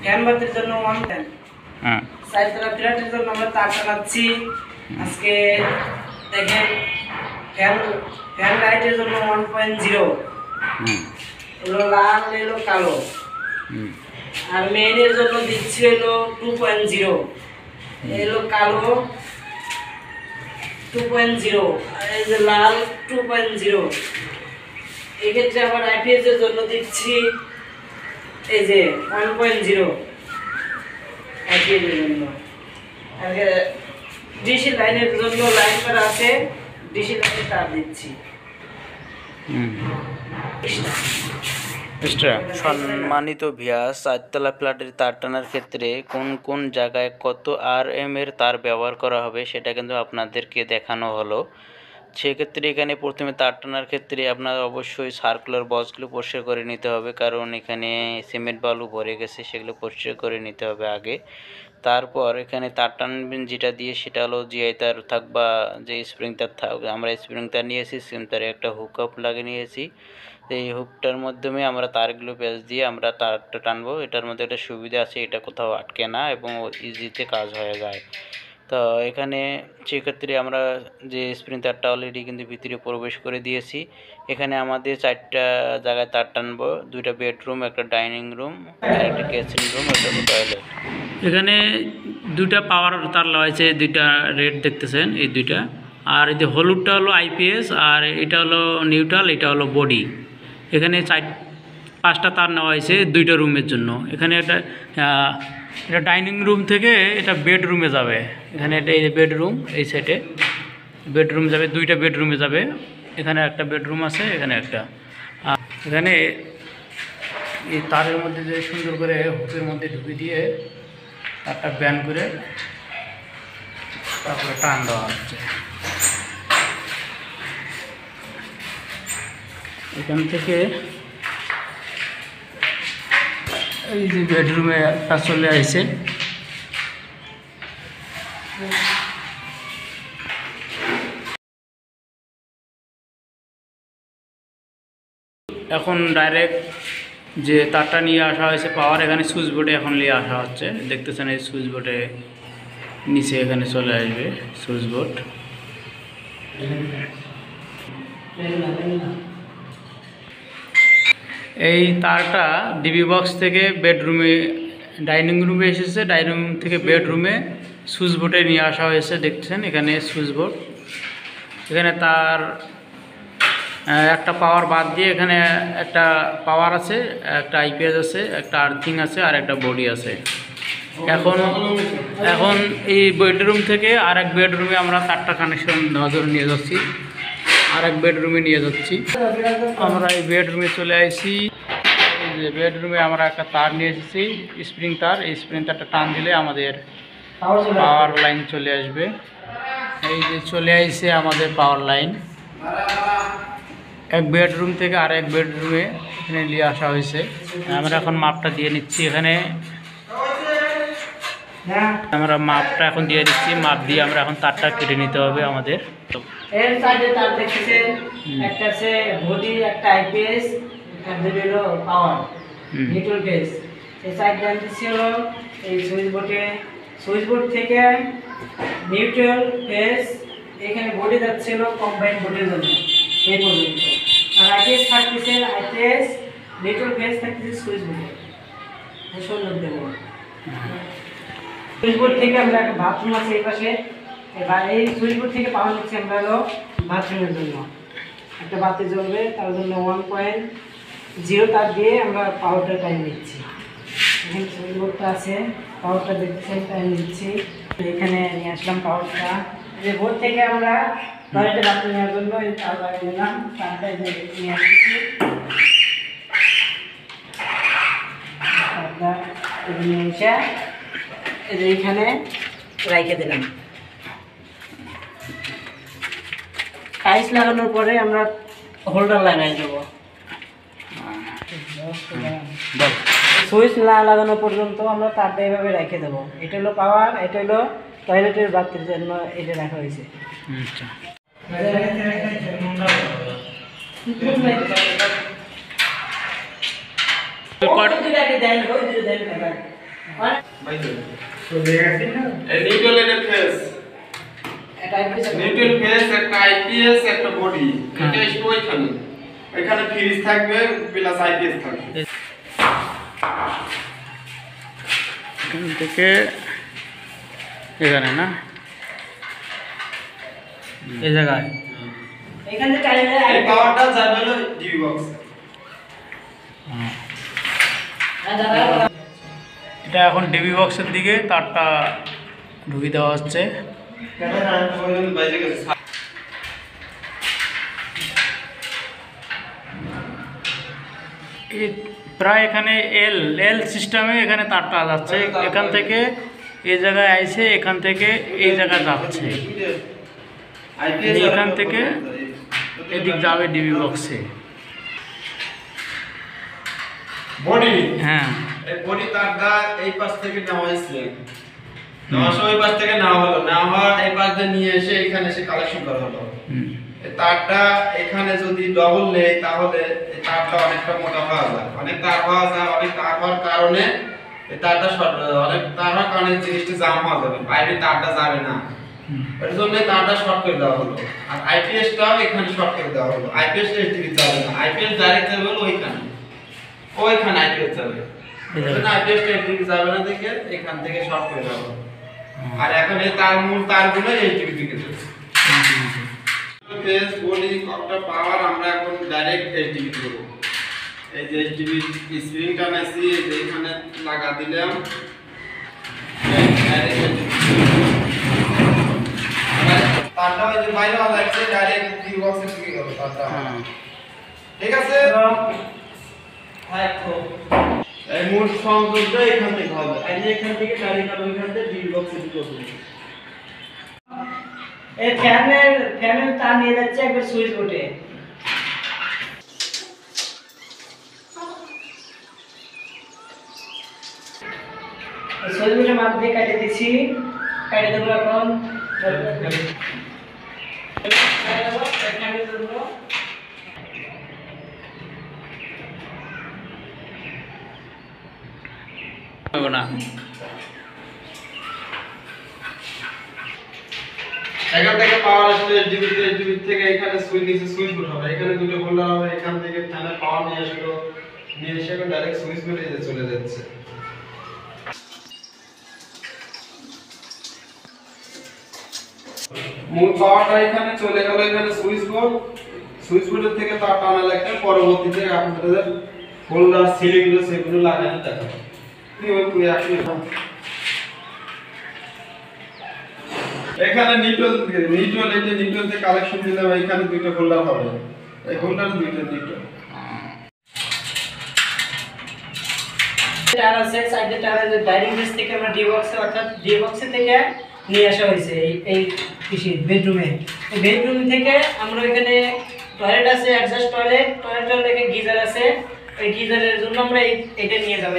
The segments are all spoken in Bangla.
ফ্যান বাতির জন্য 110। হ্যাঁ, সাইডতলা ফ্ল্যাটের জন্য আমরা তার টানাচ্ছি। আজকে দেখেন ফ্যান লাইটের জন্য 1.0, এগুলো লাল এলো কালো। আর মেইনের জন্য দিচ্ছি হলো 2.0, এলো কালো 2.0, আর এই যে লাল 2.0। এক্ষেত্রে আবার আইপিএস এর জন্য দিচ্ছি এই যে 1.0 আইপিএস এর জন্য। আর ডিসি লাইনের জন্য লাইন করা আছে, ডিসি লাইনে তার দিচ্ছি। সম্মানিত ভিউয়ার্স, চারতলা ফ্ল্যাটের তার টানার ক্ষেত্রে কোন কোন জায়গায় কত RM এর তার ব্যবহার করা হবে সেটা কিন্তু আপনাদেরকে দেখানো হলো। সেক্ষেত্রে এখানে প্রথমে তার টানার ক্ষেত্রে আপনার অবশ্যই সার্কুলার বক্সগুলো পরিষ্কার করে নিতে হবে, কারণ এখানে সিমেন্ট বালু ভরে গেছে, সেগুলো পরিষ্কার করে নিতে হবে আগে। তারপর এখানে তার টানবেন যেটা দিয়ে সেটা হলো জিআই তার থাক বা যে স্প্রিং তার থাক। আমরা স্প্রিং তার নিয়েছি, সিম তারে একটা হুক আপ লাগিয়ে নিয়েছি। এই হুকটার মাধ্যমে আমরা তারগুলো পেঁচ দিয়ে আমরা তারটা টানবো। এটার মধ্যে একটা সুবিধা আছে, এটা কোথাও আটকে না এবং ইজিতে কাজ হয়ে যায়। তো এখানে সেক্ষেত্রে আমরা যে স্প্রিং তারটা অলরেডি কিন্তু ভিতরে প্রবেশ করে দিয়েছি। এখানে আমাদের 4টা জায়গায় তার টানবো, 2টা বেডরুম, একটা ডাইনিং রুম, আর একটা কিচেন রুম, একটা টয়লেট। এখানে 2টা পাওয়ার তার লাগাইছে, 2টা রেড দেখতেছেন, এই 2টা। আর এই যে হলুদটা হলো আইপিএস, আর এটা হলো নিউট্রাল, এটা হলো বডি। এখানে 5টা তার নেওয়া হয়েছে 2টা রুমের জন্য। এখানে এটা ডাইনিং রুম থেকে এটা বেডরুমে যাবে। এখানে এটা এই বেডরুম, এই সাইডে বেডরুম যাবে, 2টা বেডরুমে যাবে। এখানে একটা বেডরুম আছে, এখানে একটা। এখানে এই তারের মধ্যে যে সুন্দর করে হুকের মধ্যে ঢুকে দিয়ে তারটা ব্যান করে তারপরে টান দেওয়া হচ্ছে। এখান থেকে এই যে বেডরুমে একটা চলে আসছে। এখন ডাইরেক্ট যে তারটা নিয়ে আসা হয়েছে পাওয়ার, এখানে সুইচ বোর্ডে এখন নিয়ে আসা হচ্ছে। দেখতেছেন এই সুইচ বোর্ডে নিচে এখানে চলে আসবে সুইচ বোর্ড। এই তারটা ডিবি বক্স থেকে বেডরুমে, ডাইনিং রুমে এসেছে, ডাইনিং রুম থেকে বেডরুমে সুইচ বোর্ডে নিয়ে আসা হয়েছে। দেখছেন এখানে সুইচ বোর্ড। এখানে তার একটা পাওয়ার বাদ দিয়ে এখানে একটা পাওয়ার আছে, একটা আইপিএস আছে, একটা আর্থিং আছে, আর একটা বডি আছে। এখন এই বেডরুম থেকে আরেক বেডরুমে আমরা তারটা কানেকশন দেওয়ার জন্য নিয়ে যাচ্ছি, আরেক বেডরুমে নিয়ে যাচ্ছি। আমরা এই বেডরুমে চলে আসছি। এই যে বেডরুমে আমরা একটা তার নিয়ে এসেছি, স্প্রিং তার। এই স্প্রিং তারটা টান দিলে আমাদের পাওয়ার লাইন চলে আসবে। এই যে চলে আসছে আমাদের পাওয়ার লাইন। এক বেডরুম থেকে আরেক বেডরুমে এখানে নিয়ে আসা হয়েছে। আমরা এখন মাপটা দিয়ে নিচ্ছি। এখানে আমরা মাপটা এখন দিয়ে দিচ্ছি। মাপ দিয়ে আমরা এখন তারটা কেটে নিতে হবে আমাদের। এর সাইডে তার দেখতেছেন, একটা আছে বডি, একটা আইপিএস, একটা হলো পাওয়ার নিউট্রাল ফেজ। এই সাইড জানতেছি হলো এই সুইচ বোর্ড থেকে নিউট্রাল ফেজ, এখানে বডি যাচ্ছে হলো কম্বাইন বোর্ডের জন্য এই পর্যন্ত। আর আইপিএস থাকতেছে, আইপিএস নিউট্রাল ফেজ থাকতেছে সুইচ বোর্ডে। সুন্দর দেবো সুইচ বোর্ড থেকে আমরা একটা বাথরুম আছে এই পাশে, এবার এই সুইচ বোর্ড থেকে পাওয়ার নিচ্ছি আমরা হলো বাথরুমের জন্য। একটা বাতি জ্বলবে, তার জন্য 1.0 তার দিয়ে আমরা পাওয়ারটা টাইম নিচ্ছি। এখানে সুইচ বোর্ডটা আছে, পাওয়ারটা দেখতেছেন টাইম নিচ্ছি। এখানে নিয়ে আসলাম পাওয়ারটা। যে বোর্ড থেকে আমরা টয়লেটে বাথরুম নেওয়ার জন্য এই তার লাগিয়ে নিলাম। তারটা নিয়ে আসছি, তারটা নিয়ে এসে এইখানে রাইখে দিলাম। টাইলস লাগানোর পরে আমরা হোল্ডার লাগাই দেবো। সুইচ না লাগানো পর্যন্ত আমরা তারটা এইভাবে রেখে দেবো। এটা হলো পাওয়ার, এটা হলো টয়লেটের বাথরুমের জন্য এটা রাখা হয়েছে। নিউট্রাল ফেস, নিউট্রাল ফেস, একটা আইপিএস, একটা বডি, এটা ওইখানে এখানে ফ্রিজ থাকবে প্লাস আইপিএস থাকবে। এখান থেকে এখানে না, এই জায়গায় এখানে টাইলে এই পাওয়ারটা যাবে হলো ডিবি বক্স। এটা এখন ডিবি বক্সের দিকে তারটা ঢুকিয়ে দেওয়া হচ্ছে। প্রায় এখানে এল এল সিস্টেমে এখানে তারটা যাচ্ছে, এখান থেকে এই জায়গায় আইছে, এখান থেকে এই জায়গায় যাচ্ছে, এখান থেকে এদিক যাবে ডিবি বক্সে। বডি, হ্যাঁ, এই বডি তারটা এই পাশ থেকে নেওয়া হয়েছে, নেওয়া ওই পাশ থেকে নেওয়া হলো, নেওয়া এই পাশ দিয়ে নিয়ে এসে এখানে এসে কালেকশন করা হলো। এই তারটা এখানে যদি ডবল নেই তাহলে এই তারটা অনেকটা মোটা হওয়া যায়, অনেক তার হওয়া যায়, অনেক তার হওয়ার কারণে এই তারটা অনেক তার হওয়ার কারণে জিনিসটা জাম হওয়া যাবে, বাইরে তারটা যাবে না, এর জন্য তারটা শর্ট করে দেওয়া হলো। আর আইপিএসটাও এখানে শর্ট করে দেওয়া হলো, আইপিএস এসটিভি যাবে না, আইপিএস ডাইরেক্ট যাবে ওইখানে, ওইখানে আইপিএস যাবে, এজন্য আইপিএস এসটিভি যাবে না দেখে এখান থেকে শর্ট করে দেওয়া হলো। আর এখন এই তার মূল তারগুলো এসটিভি দিকে যাচ্ছে। ফেস বডি কতটা পাওয়ার আমরা এখন ডাইরেক্ট এসটিভি দেব। এই যে এসটিভি স্প্রিং টানাইছি, এই যে এখানে লাগা দিলাম, ডাইরেক্ট তারটা ওই যে বাইরে যাচ্ছে, ডাইরেক্ট ডিবি বক্সের দিকে গেল তারটা। ঠিক আছে, এই মূল সংযোগটা এখান থেকে হবে, আর এখান থেকে ডাইরেক্ট আর ওইখান থেকে ডিবি বক্সের দিকে হবে। এই ফ্যানের তার নিয়ে যাচ্ছে একবার সুইচ বোর্ডে। সুইচ বোর্ডের মাপ দিয়ে কেটে দিচ্ছি, কেটে দেবো এখন। না এখান থেকে পাওয়ার আসলে এসডিবি থেকে এখানে সুইচ নিচে সুইচ বোর্ড হবে, এখানে দুটো হোল্ডার হবে, এখান থেকে ফ্যানের পাওয়ার নিয়ে আসলো, নিয়ে এসে ডাইরেক্ট সুইচ বোর্ডে চলে যাচ্ছে। মূল পাওয়ারটা এখানে চলে গেল, এখানে সুইচ বোর্ডের থেকে তার টানা লাগবে, পরবর্তীতে আপনাদের হোল্ডার সিলিংগুলো সেগুলো লাগানো দেখাবো। এখানে নিউট্রাল এই যে নিউট্রাল থেকে কালেকশন দিলাম, এখানে দুটো হোল্ডার হবে, এই হোল্ডার দুটো নিউট্রাল টায়ার আছে, সাইডে টায়ার আছে, ডাইনিং বেস থেকে আমরা ডি বক্সে অর্থাৎ ডি বক্সে থেকে নিয়ে আসা হয়েছে এই বেডরুমে। এই বেডরুম থেকে আমরা এখানে টয়লেট আছে, অ্যাডজাস্ট টয়লেটের লেগে গিজার আছে, এই গিজারের জন্য আমরা এটা নিয়ে যাবো,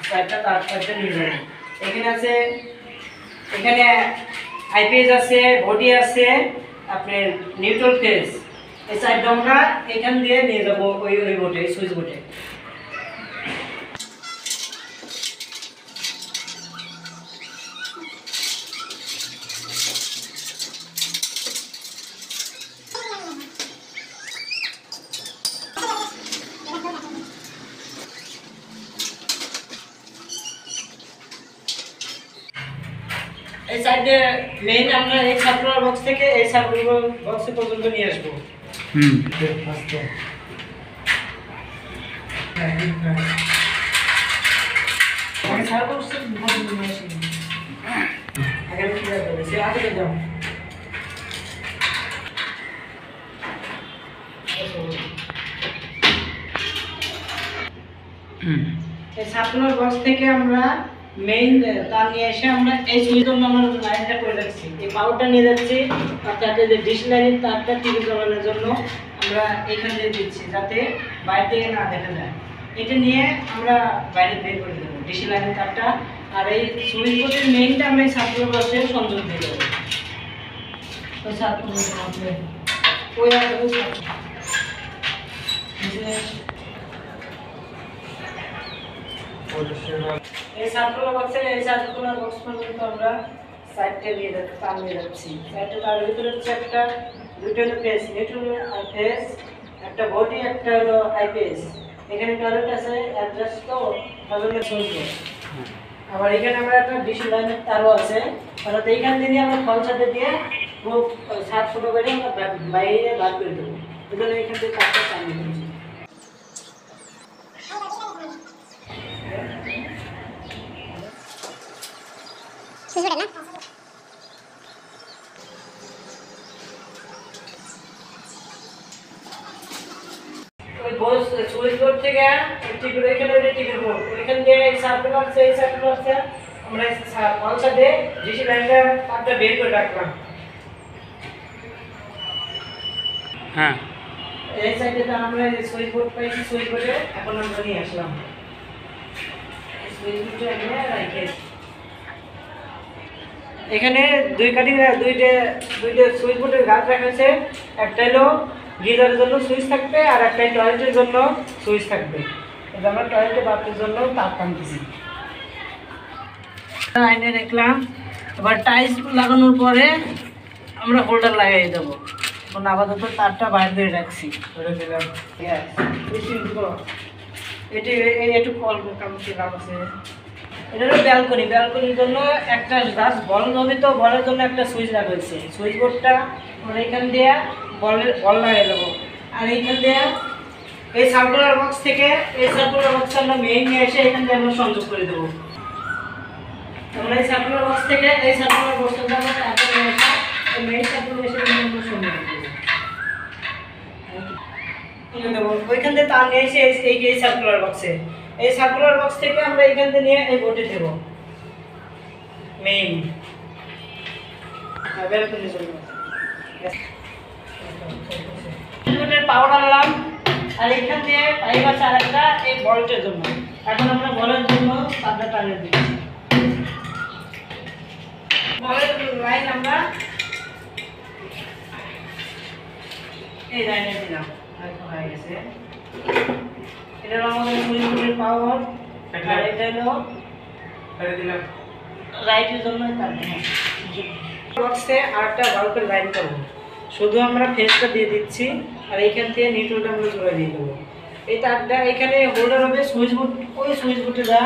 তারটা নিয়ে যাবো। এখানে আছে, এখানে আইপিএস আছে, বডি আছে, আপনার নিউট্রাল ফেস, এই সাইডটা আমরা এখান দিয়ে নিয়ে যাবো ওই বোর্ডে, সুইচ বোর্ডে। এই সাইডে মেইন আমরা এই সার্কুলার বক্স থেকে এই সার্কুলার বক্স পর্যন্ত নিয়ে আসবো। এই সার্কুলার বক্স থেকে আমরা মেইন তার নিয়ে এসে আমরা এই সুইচ জন্য আমরা লাইনটা করে রাখছি, এই পাওয়ারটা নিয়ে যাচ্ছি, অর্থাৎ যে ডিশ লাইনের তারটা টিভি জ্বালানোর জন্য আমরা এখান দিয়ে দিচ্ছি, যাতে বাইরে থেকে না দেখা যায়। এটা নিয়ে আমরা বাইরে বের করে দেবো ডিশ লাইনের তারটা, আর এই সুইচ বোর্ডের মেইনটা আমরা এই সার্কুলার বক্সে সংযোগ দিয়ে দেবো। তো সার্কুলার বক্সে ওই আর এই সার্কুলার বক্স পর্যন্ত আমরা সাইডটা নিয়ে যাচ্ছি, টান নিয়ে যাচ্ছি। সাইডটা তার ভিতরে হচ্ছে একটা দুটো হলো ফেস, ফেস একটা বডি, একটা হলো আইপিএস। এখানে কারেন্ট আছে অ্যাডজাস্ট তো তাহলে চলবে। আবার এখানে আমরা একটা ডিসি লাইনের তারও আছে, অর্থাৎ এইখান থেকে আমরা ফল সাথে দিয়ে খুব 7 ফুট করে আমরা বাইরে বার করে দেবো। এজন্য এখান থেকে তারটা টানিয়ে দিচ্ছি। সুইচ বোর্ড থেকে টিকেট এখানে টিকেট বোর্ড এখান দিয়ে এই সার্কুলার আছে আমরা ফলসা দিয়ে ডিসি লাইনটা তারটা বের করে রাখলাম। হ্যাঁ, এই সাইডে তো আমরা সুইচ বোর্ড পাইছি, সুইচ বোর্ডে এখন আমরা নিয়ে আসলাম। সুইচ বোর্ডটা নিয়ে রাখে এখানে দুইটা সুইচ বোর্ডের গাছ রাখা আছে। একটা হলো গিজারের জন্য সুইচ থাকবে আর একটা টয়লেটের জন্য সুইচ থাকবে। এটা আমরা টয়লেটে বাথরুমের জন্য তার টানতেছি। আইনে রাখলাম। এবার টাইলস লাগানোর পরে আমরা হোল্ডার লাগিয়ে দেবো। এখন আপাতত তারটা বাইরে দিয়ে রাখছি, ধরে দিলাম। এটি একটু কল কাম আছে। এটা হলো ব্যালকনির জন্য একটা জাস্ট বল হবে, তো বলের জন্য একটা সুইচ রাখা হয়েছে। সুইচ বোর্ডটা আমরা এখান দিয়ে বল লাগিয়ে দেবো। আর এইখান দিয়ে এই সার্কুলার বক্স থেকে আমরা মেইন নিয়ে এসে এখান দিয়ে আমরা সংযোগ করে দেবো। আমরা এই সার্কুলার বক্সটা আমরা তারপরে নিয়ে এসে এই মেইন সার্কুলার এসে আমরা সংযোগ করে দেবো। ওইখান থেকে তার নিয়ে এসে এই সার্কুলার বক্সে, এই সার্কুলার বক্স থেকে আমরা এখান থেকে নিয়ে এই বোর্ডে দেব মেইন ব্যালকনির জন্য। পাওয়ার আনলাম আর এখান দিয়ে পাইপ আছে আরেকটা এই বলটের জন্য। এখন আমরা বলের জন্য তারটা টানিয়ে দিচ্ছি। বলের লাইন আমরা এই লাইনে দিলাম, হয়ে গেছে। এটা আমাদের সুইচ বোর্ডের পাওয়ার, আর এটা হলো রাইটের জন্য তার বক্সে আরেকটা বাল্বের লাইন করব। শুধু আমরা ফেসটা দিয়ে দিচ্ছি আর এইখান থেকে নিউট্রালটা আমরা জোড়া দিয়ে দেবো। এই তারটা এখানে হোল্ডার হবে সুইচ বোর্ড, ওই সুইচ বোর্ডে যা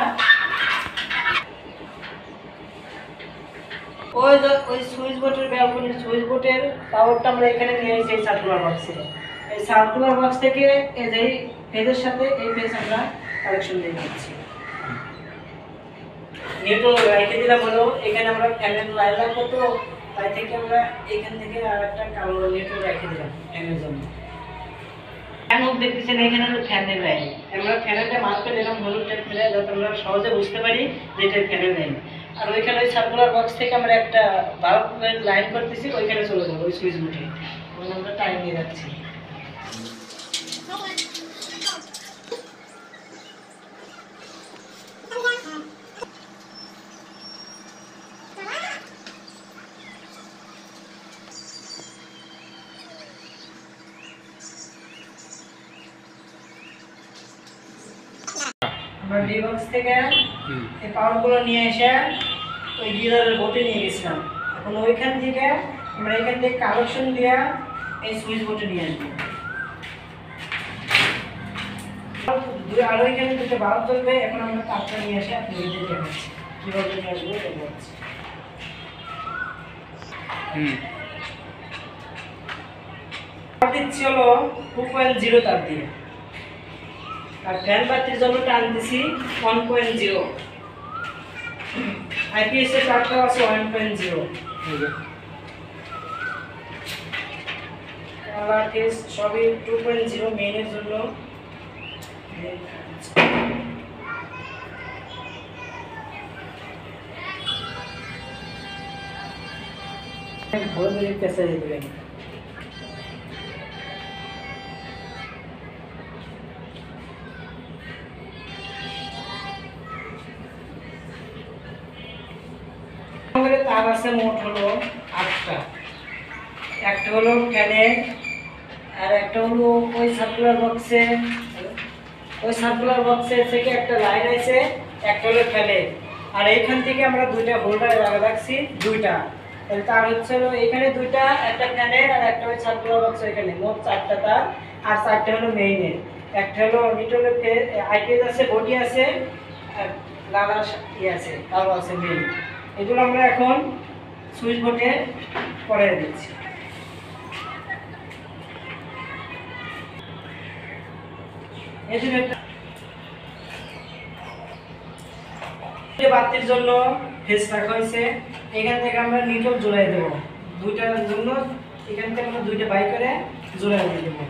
ওই সুইচ বোর্ডের ব্যালকনির সুইচ বোর্ডের পাওয়ারটা আমরা এখানে নিয়ে এসেছি এই সার্কুলার বক্সে। এই সার্কুলার বক্স থেকে এই যে ফেজের সাথে এই ফেজ আমরা কানেকশন দিয়ে দিচ্ছি। নিউট্রাল রেখে দিলাম হলো এখানে আমরা ফ্যানের লাইন রাখবো, তো তাই থেকে আমরা এখান থেকে আর একটা কালো নিউট্রাল রেখে দিলাম ফ্যানের জন্য। ফ্যান দেখতেছেন এখানে হলো ফ্যানের লাইন। আমরা ফ্যানেরটা মার্কে দিলাম হলুদ টাইপ ফেলে, যাতে আমরা সহজে বুঝতে পারি যে এটা ফ্যানের লাইন। আর ওইখানে ওই সার্কুলার বক্স থেকে আমরা একটা বাল্বের লাইন করতেছি, ওইখানে চলে যাবো ওই সুইচ বোর্ডে। আমরা টাইম নিয়ে যাচ্ছি। আমরা ডি বক্স থেকে এই পাওয়ারগুলো নিয়ে এসে ওই গিজারের বোর্ডে নিয়ে গেছিলাম। এখন ওইখান থেকে আমরা এখান থেকে কানেকশন দিয়ে এই সুইচ বোর্ডে নিয়ে আসবো। আর ওইখানে দুটো বাল্ব জ্বলবে। এখন আমরা তারটা নিয়ে এসে আপনাদের দেখাচ্ছি কীভাবে নিয়ে আসবো দেখাচ্ছি। তার দিচ্ছি হলো 2.0 তার দিয়ে, আর ফ্যান বাতির জন্য টান দিছি 1.0। আইপিএস এর তারটা আছে 1.0। কালার কেস সবই 2.0 মেইনের জন্য। बहुत बड़ी कैसे दे देंगे। আমাদের তার আছে মোট হলো 8টা। একটা হলো ফ্যানে, আর একটা হলো ওই সার্কুলার বক্সে থেকে একটা লাইন আছে, একটা হলো ফ্যানে। আর এইখান থেকে আমরা দুইটা হোল্ডার রাখছি, দুইটা। তাহলে তার হচ্ছে হলো এখানে দুইটা, একটা ফ্যানের আর একটা ওই সার্কুলার বক্স, এখানে মোট 4টা তার, আর 4টা হলো মেইনের। একটা হলো নিউট্রাল আইপিএস আছে, বডি আছে, আর লাল আছে, কালো আছে মেইন। এগুলো আমরা এখন সুইচ বোর্ডে পরে দিচ্ছি। বাতির জন্য ফেস রাখা হয়েছে, এখান থেকে আমরা নিউট্রাল জোড়াই দেবো দুইটার জন্য। এখান থেকে আমরা দুইটা বাই করে জোড়াই দিয়ে দেবো।